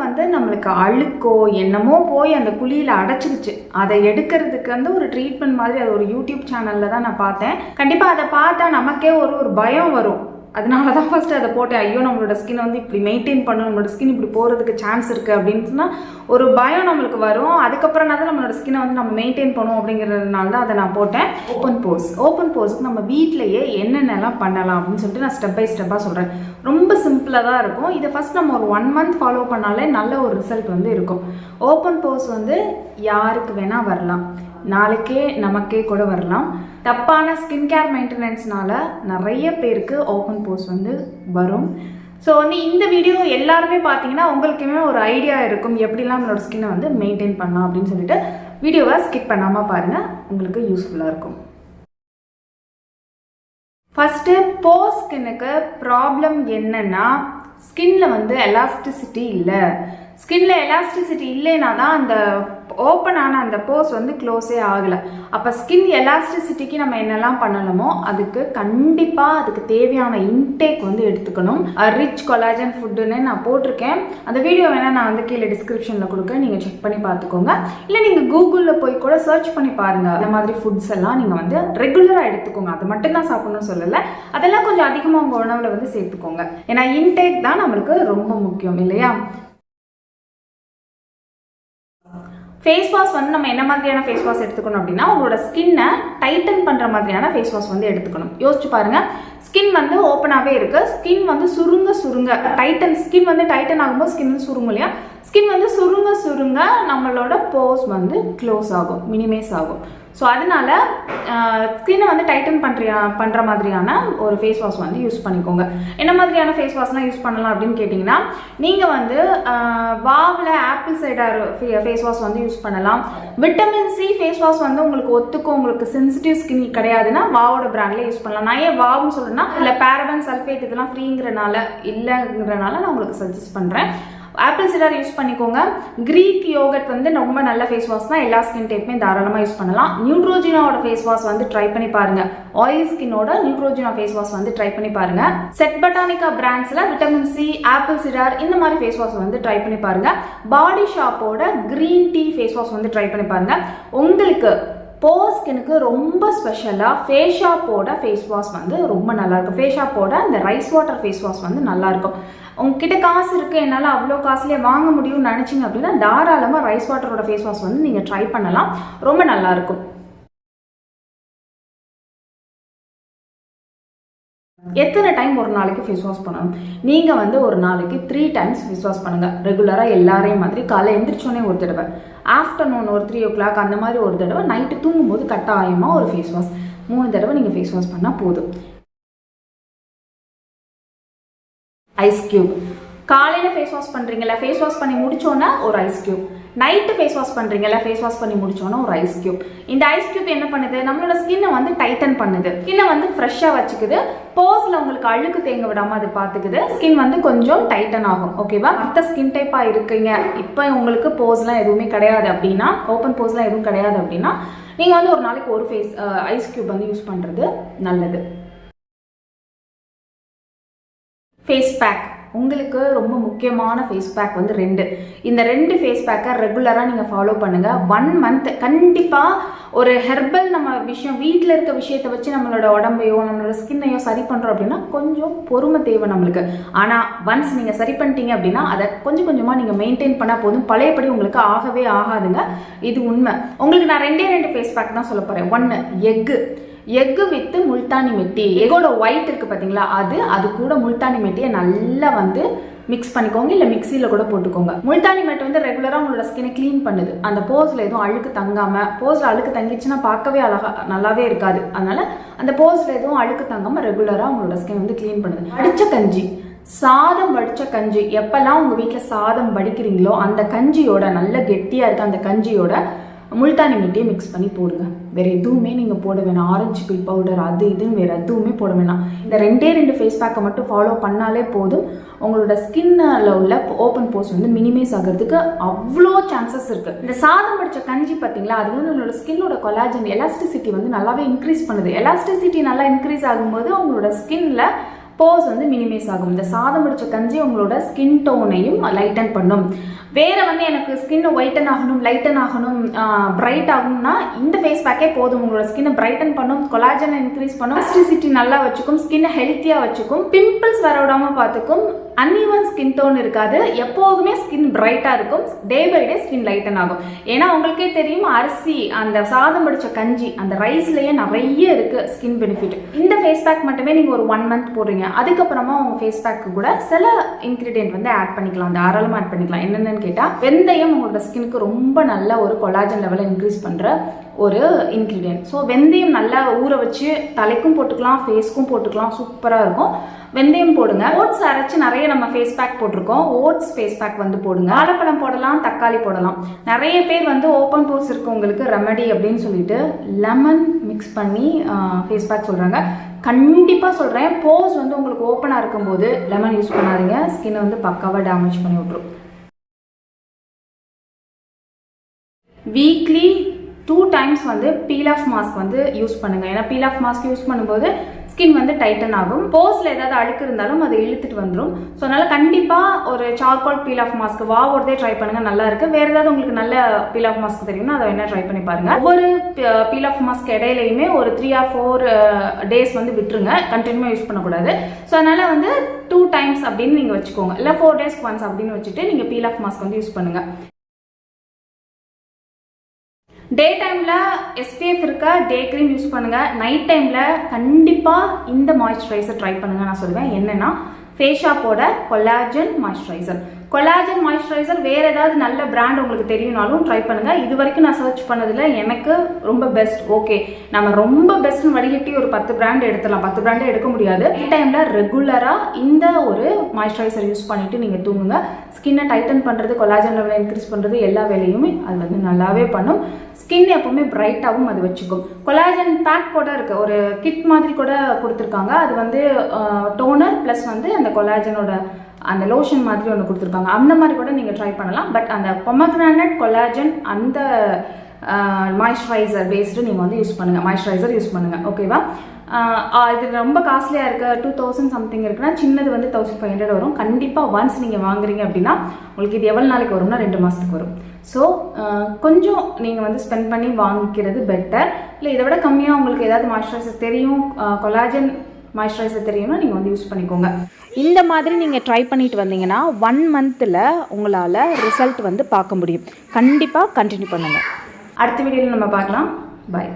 வந்து நம்மளுக்கு அழுக்கோ என்னமோ போய் அந்த குழியில் அடைச்சிக்கிச்சு. அதை எடுக்கிறதுக்கு வந்து ஒரு ட்ரீட்மெண்ட் மாதிரி அது ஒரு யூடியூப் சேனலில் தான் நான் பார்த்தேன். கண்டிப்பாக அதை பார்த்தா நமக்கே ஒரு பயம் வரும். அதனால தான் ஃபஸ்ட்டு அதை போட்டேன். ஐயோ நம்மளோட ஸ்கின் வந்து இப்படி மெயின்டைன் பண்ணணும், நம்மளோட ஸ்கின் இப்படி போகிறதுக்கு சான்ஸ் இருக்குது அப்படின்ட்டுனா ஒரு பயம் நம்மளுக்கு வரும். அதுக்கப்புறம் தான் நம்மளோட ஸ்கின்னை வந்து நம்ம மெயின்டைன் பண்ணுவோம் அப்படிங்கிறதுனால தான் அதை நான் போட்டேன். ஓப்பன் போர்ஸ்க்கு நம்ம வீட்டிலையே என்னென்னலாம் பண்ணலாம் அப்படின்னு சொல்லிட்டு நான் ஸ்டெப் பை ஸ்டெப்பாக சொல்கிறேன். ரொம்ப சிம்பிளாக தான் இருக்கும். இதை ஃபஸ்ட் நம்ம ஒரு 1 month ஃபாலோ பண்ணாலே நல்ல ஒரு ரிசல்ட் வந்து இருக்கும். ஓப்பன் போர்ஸ் வந்து யாருக்கு வேணால் வரலாம், நாளைக்கே நமக்கே கூட வரலாம். தப்பான ஸ்கின் கேர் மெயின்டெனன்ஸ்னால நிறைய பேருக்கு ஓப்பன் போர்ஸ் வந்து வரும். ஸோ வந்து இந்த வீடியோ எல்லாருமே பார்த்தீங்கன்னா உங்களுக்குமே ஒரு ஐடியா இருக்கும் எப்படிலாம் நம்மளோட ஸ்கின்னை வந்து மெயின்டைன் பண்ணலாம் அப்படின்னு சொல்லிட்டு வீடியோவை ஸ்கிப் பண்ணாமல் பாருங்கள், உங்களுக்கு யூஸ்ஃபுல்லாக இருக்கும். ஃபஸ்ட்டு போர் ஸ்கின்னுக்கு ப்ராப்ளம் என்னென்னா ஸ்கின்ல வந்து எலாஸ்டிசிட்டி இல்லை. ஸ்கின்ல எலாஸ்டிசிட்டி இல்லைன்னா தான் அந்த ஓப்பன் ஆன அந்த போர்ஸ் வந்து க்ளோஸே ஆகலை. அப்போ ஸ்கின் எலாஸ்டிசிட்டிக்கு நம்ம என்னெல்லாம் பண்ணணுமோ அதுக்கு கண்டிப்பாக அதுக்கு தேவையான இன்டேக் வந்து எடுத்துக்கணும். ரிச் கொலாஜன் ஃபுட்டுன்னு நான் போட்டிருக்கேன். அந்த வீடியோ வேணால் நான் வந்து கீழே டிஸ்கிரிப்ஷனில் கொடுக்க, நீங்கள் செக் பண்ணி பார்த்துக்கோங்க. இல்லை நீங்கள் கூகுளில் போய் கூட சர்ச் பண்ணி பாருங்கள். அந்த மாதிரி ஃபுட்ஸ் எல்லாம் நீங்கள் வந்து ரெகுலராக எடுத்துக்கோங்க. அது மட்டும்தான் சாப்பிடணும்னு சொல்லலை, அதெல்லாம் கொஞ்சம் அதிகமாக உங்கள் உணவில் வந்து சேர்த்துக்கோங்க. ஏன்னா இன்டேக் தான் நம்மளுக்கு ரொம்ப முக்கியம் இல்லையா. ஃபேஸ் வாஷ் வந்து நம்ம என்ன மாதிரியான ஃபேஸ் வாஷ் எடுத்துக்கணும் அப்படின்னா உங்களோட ஸ்கின்னை டைட்டன் பண்ணுற மாதிரியான ஃபேஸ் வாஷ் வந்து எடுத்துக்கணும். யோசிச்சு பாருங்கள், ஸ்கின் வந்து ஓப்பனாகவே இருக்குது, ஸ்கின் வந்து சுருங்க டைட்டன், ஸ்கின் வந்து டைட்டன் ஆகும்போது ஸ்கின் வந்து சுருங்கும் இல்லையா. ஸ்கின் வந்து சுருங்க நம்மளோட போர்ஸ் வந்து க்ளோஸ் ஆகும், மினிமைஸ் ஆகும். ஸோ அதனால ஸ்கின்னை வந்து டைட்டன் பண்ணுற மாதிரியான ஒரு ஃபேஸ் வாஷ் வந்து யூஸ் பண்ணிக்கோங்க. என்ன மாதிரியான ஃபேஸ் வாஷ்லாம் யூஸ் பண்ணலாம் அப்படின்னு கேட்டிங்கன்னா நீங்கள் வந்து வாவில் ஆப்பிள் சைடர் ஃபேஸ் வாஷ் வந்து யூஸ் பண்ணலாம். விட்டமின் சி ஃபேஸ் வாஷ் வந்து உங்களுக்கு ஒத்துக்கும், உங்களுக்கு சென்சிட்டிவ் ஸ்கின் கிடையாதுன்னா வாவோட பிராண்ட்லேயே யூஸ் பண்ணலாம். நான் ஏன் வாவுன்னு சொல்கிறேன்னா இல்லை பேரபன் சல்ஃபேட் இதெல்லாம் ஃப்ரீங்கிறனால இல்லைங்கிறனால நான் உங்களுக்கு சஜஸ்ட் பண்ணுறேன். ஆப்பிள் சிடர் யூஸ் பண்ணிக்கோங்க. கிரீக் யோகட் வந்து ரொம்ப நல்ல ஃபேஸ் வாஷ் தான், எல்லா ஸ்கின் டைப்புமே தாராளமாக யூஸ் பண்ணலாம். நியூட்ரோஜினாவோட ஃபேஸ் வாஷ் வந்து ட்ரை பண்ணி பாருங்க. ஆயிலி ஸ்கின்னோட நியூட்ரோஜினா ஃபேஸ் வாஷ் வந்து ட்ரை பண்ணி பாருங்க. செட் பட்டானிக்கா பிராண்ட்ஸ்ல விட்டமின் சி, ஆப்பிள் சிடர் இந்த மாதிரி ஃபேஸ் வாஷ் வந்து ட்ரை பண்ணி பாருங்க. பாடி ஷாப்போட கிரீன் டீ ஃபேஸ் வாஷ் வந்து ட்ரை பண்ணி பாருங்க. உங்களுக்கு போர் ஸ்கின்னுக்கு ரொம்ப ஸ்பெஷலாக ஃபேஸ் ஷாப்போட ஃபேஸ் வாஷ் வந்து ரொம்ப நல்லாயிருக்கும். ஃபேஸ் ஷாப்போட இந்த ரைஸ் வாட்டர் ஃபேஸ் வாஷ் வந்து நல்லாயிருக்கும். உங்ககிட்ட காசு இருக்குது, என்னால் அவ்வளோ காசுலேயே வாங்க முடியும்னு நினச்சிங்க அப்படின்னா தாராளமாக ரைஸ் வாட்டரோட ஃபேஸ் வாஷ் வந்து நீங்கள் ட்ரை பண்ணலாம், ரொம்ப நல்லாயிருக்கும். எத்தனை டைம் ஒரு நாளைக்கு ஃபேஸ் வாஷ் பண்ணணும்? நீங்கள் வந்து ஒரு நாளைக்கு 3 times ஃபேஸ் வாஷ் பண்ணுங்கள். ரெகுலராக எல்லாரையும் மாதிரி காலை எந்திரிச்சோன்னே ஒரு தடவை, ஆஃப்டர்நூன் ஒரு 3 o'clock அந்த மாதிரி ஒரு தடவை, நைட்டு தூங்கும்போது கட்டாயமாக ஒரு ஃபேஸ் வாஷ். 3 தடவை நீங்கள் ஃபேஸ் வாஷ் பண்ணால் போதும். ஐஸ் கியூப் காலையில் ஃபேஸ் வாஷ் பண்ணுறீங்களா, ஃபேஸ் வாஷ் பண்ணி முடிச்சோன்னா ஒரு ice cube. Night face wash பண்ணுறீங்களா, ஃபேஸ் வாஷ் பண்ணி முடிச்சோன்னா ஒரு ஐஸ் கியூப். இந்த ஐஸ் கியூப் என்ன பண்ணுது, நம்மளோட ஸ்கின்னை வந்து டைட்டன் பண்ணுது, ஸ்கின்னை வந்து ஃப்ரெஷ்ஷாக வச்சுக்குது, போர்ஸில் உங்களுக்கு அழுக்கு தேங்க விடாமல் அது பார்த்துக்குது, ஸ்கின் வந்து கொஞ்சம் டைட்டன் ஆகும். ஓகேவா. மற்ற ஸ்கின் டைப்பாக இருக்கீங்க, இப்போ உங்களுக்கு போர்ஸ்லாம் எதுவுமே கிடையாது அப்படின்னா, ஓப்பன் போர்ஸ்லாம் எதுவும் கிடையாது அப்படின்னா நீங்கள் வந்து ஒரு நாளைக்கு ஒரு ஐஸ் கியூப் வந்து யூஸ் பண்ணுறது நல்லது. ஃபேஸ் பேக் உங்களுக்கு ரொம்ப முக்கியமான ஃபேஸ் பேக் வந்து 2. இந்த 2 ஃபேஸ் பேக்கை ரெகுலராக நீங்கள் ஃபாலோ பண்ணுங்கள். 1 month கண்டிப்பாக ஒரு ஹெர்பல் நம்ம விஷயம் வீட்டில் இருக்க விஷயத்தை வச்சு நம்மளோட உடம்பையோ நம்மளோட ஸ்கின்னையோ சரி பண்ணுறோம் அப்படின்னா கொஞ்சம் பொறுமை தேவை நம்மளுக்கு. ஆனால் ஒன்ஸ் நீங்கள் சரி பண்ணிட்டீங்க அப்படின்னா அதை கொஞ்சம் கொஞ்சமாக நீங்கள் மெயின்டைன் பண்ணால் போதும். பழையபடி உங்களுக்கு ஆகவே ஆகாதுங்க, இது உண்மை. உங்களுக்கு நான் 2 ஃபேஸ் பேக் தான் சொல்ல போகிறேன். 1 எக்கு வித்து முல்தானி மெட்டி. எக்கோட ஒயிட் இருக்குது பார்த்தீங்களா, அது கூட முல்தானி மெட்டியை நல்லா வந்து மிக்ஸ் பண்ணிக்கோங்க, இல்லை மிக்சியில் கூட போட்டுக்கோங்க. முல்தானி மெட்டி வந்து ரெகுலராக உங்களோட ஸ்கினை க்ளீன் பண்ணுது. அந்த போர்ஸில் எதுவும் அழுக்கு தங்காமல், போர்ஸில் அழுக்கு தங்கிடுச்சுன்னா பார்க்கவே நல்லாவே இருக்காது. அதனால் அந்த போர்ஸில் எதுவும் அழுக்கு தங்காமல் ரெகுலராக உங்களோட ஸ்கின் வந்து க்ளீன் பண்ணுது. வடித்த கஞ்சி, சாதம் வடித்த கஞ்சி, எப்போல்லாம் உங்கள் வீட்டில் சாதம் வடிக்கிறீங்களோ அந்த கஞ்சியோட நல்ல கெட்டியாக இருக்க அந்த கஞ்சியோட முல்தானி மெட்டியை மிக்ஸ் பண்ணி போடுங்க. வேறு எதுவுமே நீங்கள் போட வேணாம். ஆரஞ்சு பீல் பவுடர் அது இதுன்னு வேறு எதுவுமே போட வேணாம். இந்த 2 ஃபேஸ் பேக்கை மட்டும் ஃபாலோ பண்ணாலே போதும். உங்களோட ஸ்கின்னில் உள்ள ஓப்பன் போர்ஸ் வந்து மினிமைஸ் ஆகிறதுக்கு அவ்வளோ சான்சஸ் இருக்குது. இந்த சாதம் படித்த கஞ்சி பார்த்தீங்களா, அது வந்து உங்களோட ஸ்கின்னோட கொலாஜன் எலாஸ்டிசிட்டி வந்து நல்லாவே இன்க்ரீஸ் பண்ணுது. எலாஸ்டிசிட்டி நல்லா இன்க்ரீஸ் ஆகும்போது உங்களோட ஸ்கின்னில் போர்ஸ் வந்து மினிமைஸ் ஆகும். இந்த சாதம் பிடிச்ச கஞ்சி உங்களோட ஸ்கின் டோனையும் லைட்டன் பண்ணும். வேறு வந்து எனக்கு ஸ்கின் ஒயிட்டன் ஆகணும், லைட்டன் ஆகணும், பிரைட் ஆகணும்னா இந்த ஃபேஸ் பேக்கே போதும். உங்களோட ஸ்கின்னை பிரைட்டன் பண்ணும், கொலாஜனை இன்க்ரீஸ் பண்ணும், எலாஸ்டிசிட்டி நல்லா வச்சுக்கும், ஸ்கின்னை ஹெல்த்தியாக வச்சுக்கும், பிம்பிள்ஸ் வர விடாமல் பார்த்துக்கும், அன்இவன் ஸ்கின் டோன் இருக்காது, எப்போதுமே ஸ்கின் பிரைட்டாக இருக்கும், day by day skin lighten ஆகும். ஏன்னா உங்களுக்கே தெரியும், அரிசி அந்த சாதம் பிடிச்ச கஞ்சி அந்த ரைஸ்லேயே நிறைய இருக்குது ஸ்கின் பெனிஃபிட். இந்த ஃபேஸ் பேக் மட்டுமே நீங்கள் ஒரு 1 மந்த் போடுறீங்க, அதுக்கப்புறமா உங்கள் ஃபேஸ் பேக்கு கூட சில இன்க்ரீடியன்ட் வந்து ஆட் பண்ணிக்கலாம், தாராளமாக ஆட் பண்ணிக்கலாம். என்னென்னு கேட்டால் வெந்தயம் உங்களோட ஸ்கினுக்கு ரொம்ப நல்ல ஒரு கொலாஜன் லெவலை இன்க்ரீஸ் பண்ணுற ஒரு இன்க்ரீடியன்ட். ஸோ வெந்தயம் நல்லா ஊற வச்சு தலைக்கும் போட்டுக்கலாம், ஃபேஸ்க்கும் போட்டுக்கலாம், சூப்பராக இருக்கும். வெந்தயம் போடுங்க. ஓட்ஸ் அரைச்சி நிறைய நம்ம ஃபேஸ் பேக் போட்டிருக்கோம், ஓட்ஸ் ஃபேஸ் பேக் வந்து போடுங்க. வாழைப்பழம் போடலாம், தக்காளி போடலாம். நிறைய பேர் வந்து ஓப்பன் போர்ஸ் இருக்கவங்களுக்கு ரெமடி அப்படின்னு சொல்லிட்டு லெமன் மிக்ஸ் பண்ணி ஃபேஸ் பேக் சொல்கிறாங்க. கண்டிப்பாக சொல்கிறேன், போர்ஸ் வந்து உங்களுக்கு ஓப்பனாக இருக்கும்போது லெமன் யூஸ் பண்ணாதீங்க, ஸ்கின்னை வந்து பக்காவாக டேமேஜ் பண்ணி விட்ரும். வீக்லி 2 டைம்ஸ் வந்து பீல் ஆஃப் மாஸ்க் வந்து யூஸ் பண்ணுங்கள். ஏன்னா பீல் ஆஃப் மாஸ்க் யூஸ் பண்ணும்போது ஸ்கின் வந்து டைட்டன் ஆகும். போர்ஸில் ஏதாவது அழுக்கு இருந்தாலும் அதை இழுத்துட்டு வந்துடும். ஸோ அதனால் கண்டிப்பாக ஒரு சார்கோல் பீல் ஆஃப் மாஸ்க் வாவோடதே ட்ரை பண்ணுங்கள், நல்லா இருக்குது. வேறு ஏதாவது உங்களுக்கு நல்ல பீல் ஆஃப் மாஸ்க் தெரியும்னா அதை என்ன ட்ரை பண்ணி பாருங்கள். ஒவ்வொரு பீல் ஆஃப் மாஸ்க் இடையிலையுமே ஒரு 3 or 4 டேஸ் வந்து விட்டுருங்க, கண்டினியூவாக யூஸ் பண்ணக்கூடாது. ஸோ அதனால் வந்து 2 டைம்ஸ் அப்படின்னு நீங்கள் வச்சுக்கோங்க, இல்லை 4 days once அப்படின்னு வச்சுட்டு நீங்கள் பீல் ஆஃப் மாஸ்க் வந்து யூஸ் பண்ணுங்கள். டே டைமில் எஸ்பிஎஃப் இருக்க டே க்ரீம் யூஸ் பண்ணுங்கள். நைட் டைமில் கண்டிப்பாக இந்த மாய்ஸ்சரைசர் ட்ரை பண்ணுங்கள். நான் சொல்லுவேன் என்னென்னா, ஃபேஷாப்போட கொலாஜன் மாய்ஸ்சரைசர். கொலாஜன் மாய்ஸ்சரைசர் வேறு ஏதாவது நல்ல பிராண்ட் உங்களுக்கு தெரியும்னாலும் ட்ரை பண்ணுங்கள். இது வரைக்கும் நான் சர்ச் பண்ணதில் எனக்கு ரொம்ப பெஸ்ட். ஓகே, நம்ம ரொம்ப பெஸ்ட்னு வடிகட்டி ஒரு 10 பிராண்ட் எடுத்துடலாம், 10 பிராண்டே எடுக்க முடியாது. இந்த டைமில் ரெகுலராக இந்த ஒரு மாய்ஸ்சரைசர் யூஸ் பண்ணிவிட்டு நீங்கள் தூங்குங்க. ஸ்கின்னை டைட்டன் பண்ணுறது, கொலாஜன் லெவலை இன்க்ரீஸ் பண்ணுறது, எல்லா வேலையுமே அது வந்து நல்லாவே பண்ணும். ஸ்கின் எப்பவுமே பிரைட்டாகவும் அது வச்சுக்கும். கொலாஜன் பேக் கூட இருக்குது, ஒரு கிட் மாதிரி கூட கொடுத்துருக்காங்க. அது வந்து டோனர் ப்ளஸ் வந்து அந்த கொலாஜனோட அந்த லோஷன் மாதிரி ஒன்று கொடுத்துருக்காங்க. அந்த மாதிரி கூட நீங்கள் ட்ரை பண்ணலாம். பட் அந்த பொமக்ரானட் கொலாஜன் அந்த மாய்ஸ்சரைசர் பேஸ்டு நீங்கள் வந்து யூஸ் பண்ணுங்கள், மாய்ஸ்சரைசர் யூஸ் பண்ணுங்கள். ஓகேவா? இது ரொம்ப காஸ்ட்லியாக இருக்குது, 2000 சம்திங் இருக்குன்னா சின்னது வந்து 1500 வரும். கண்டிப்பாக ஒன்ஸ் நீங்கள் வாங்குறீங்க அப்படின்னா உங்களுக்கு இது எவ்வளோ நாளைக்கு வரும்னா 2 மாதத்துக்கு வரும். ஸோ கொஞ்சம் நீங்கள் வந்து ஸ்பெண்ட் பண்ணி வாங்கிக்கிறது பெட்டர். இல்லை இதை விட கம்மியாக உங்களுக்கு ஏதாவது மாய்ஸ்சரைசர் தெரியும், கொலாஜன் மாய்ஸ்சரைசர் தெரியும்னா நீங்கள் வந்து யூஸ் பண்ணிக்கோங்க. இந்த மாதிரி நீங்கள் ட்ரை பண்ணிட்டு வந்தீங்கன்னா 1 மந்தில் உங்களால் ரிசல்ட் வந்து பார்க்க முடியும். கண்டிப்பாக கண்டினியூ பண்ணுங்கள். அடுத்த வீடியோவில் நம்ம பார்க்கலாம். பாய்.